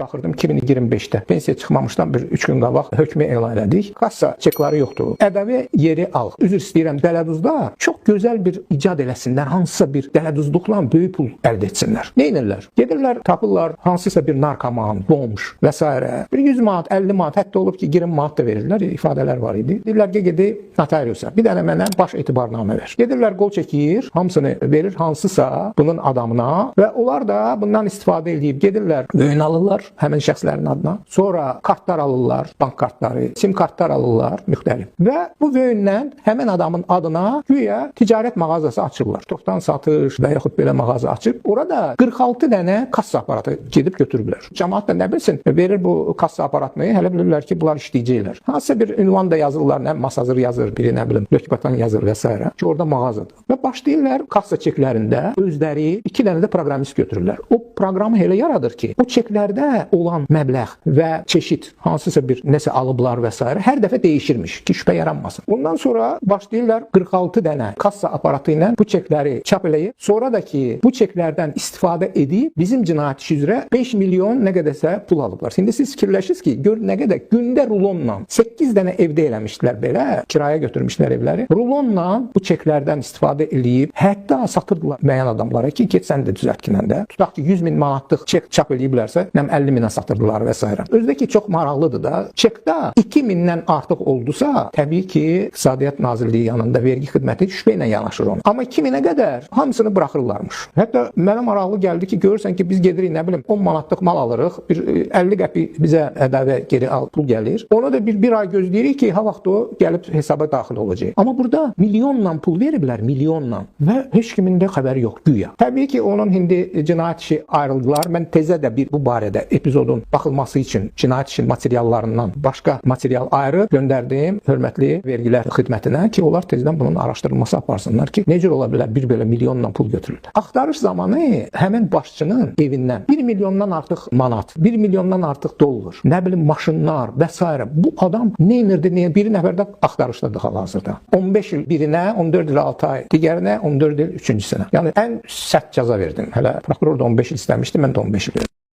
Baxırdım 2025-də pensiya çıxmamışdan bir 3 gün qabaq hökmü elan elədik. Kassa çekləri yoxdur. Ədəvi yeri al. Üzr istəyirəm, dələduzda çox gözəl bir icad eləsinlər. Hansısa bir dələduzluqla böyük pul əldə etsinlər. Nə edirlər? Gedirlər, tapırlar hansısa bir narkoman, bomş və s. Bir 100 manat, 50 manat, hətta olub ki 20 manat da verirlər. İfadələr var idi. Deyirlər ki, gedi notariusa. Bir dənə mənə baş etibarnamə ver. Gedirlər, qol çəkir, hamısını verir hansısa bunun adamına və onlar da bundan istifadə edib gedirlər, öyün alırlar həmin şəxslərin adına. Sonra kartlar alırlar, bank kartları, sim kartlar alırlar, müxtəlif. Və bu vöyündən həmin adamın adına güya ticarət mağazası açırlar. Çoxdan satış və yaxud belə mağaza açıb, orada 46 dənə kassa aparatı gedib götürüblər. Cəmaət də nə bilsin, verir bu kassa aparatını, hələ bilirlər ki, bunlar işləyəcəklər. Hansısa bir ünvan da yazırlar, nə masazır yazır, biri nə bilim, lökbatan yazır və s. ki, orada mağazadır. Və başlayırlar kassa çeklərində özləri 2 dənə də proqramist götürürlər. O proqramı elə yaradır ki, o çeklərdə olan məbləğ və çeşid hansısa bir nəsə alıblar və s. hər dəfə dəyişirmiş ki, şübhə yaranmasın. Ondan sonra başlayırlar 46 dənə kassa aparatı ilə bu çekləri çap eləyib. Sonra da ki, bu çeklərdən istifadə edib bizim cinayət işi üzrə 5 milyon nə qədərsə pul alıblar. İndi siz fikirləşirsiniz ki, gör nə qədər gündə rulonla 8 dənə evdə eləmişdilər belə, kirayə götürmüşlər evləri. Rulonla bu çeklərdən istifadə edib, hətta satırdılar müəyyən adamlara ki, get sən də düzəltkinən də. Tutaq ki, 100 min manatlıq çek çap eləyiblərsə, 50 minə satırdılar və s. Özdə ki, çox maraqlıdır da. Çekdə 2000-dən artıq oldusa, təbii ki, İqtisadiyyat Nazirliyi yanında vergi xidməti şübhə ilə yanaşır ona. Amma 2000-ə qədər hamısını buraxırlarmış. Hətta mənə maraqlı gəldi ki, görürsən ki, biz gedirik, nə bilim, 10 manatlıq mal alırıq, bir 50 qəpi bizə ədəvə geri al, pul gəlir. Onu da bir ay gözləyirik ki, ha vaxt o gəlib hesaba daxil olacaq. Amma burada milyonla pul veriblər, milyonla və heç kimin də xəbəri yox, güya. Təbii ki, onun indi cinayət işi ayrıldılar. Mən tezə də bu barədə epizodun baxılması üçün cinayət işi materiallarından başqa material ayrı göndərdim hörmətli vergilər xidmətinə ki, onlar tezdən bunun araşdırılması aparsınlar ki, necə ola bilər bir belə milyonla pul götürülür. Axtarış zamanı həmin başçının evindən 1 milyondan artıq manat, 1 milyondan artıq dollar, nə bilim maşınlar və s. Bu adam nə edirdi, bir nəfər də axtarışdadır hal-hazırda. 15 il birinə, 14 il 6 ay, digərinə 14 il üçüncüsünə. Yəni ən sərt cəza verdim. Hələ prokuror da 15 il istəmişdi, mən də 15 il verdim.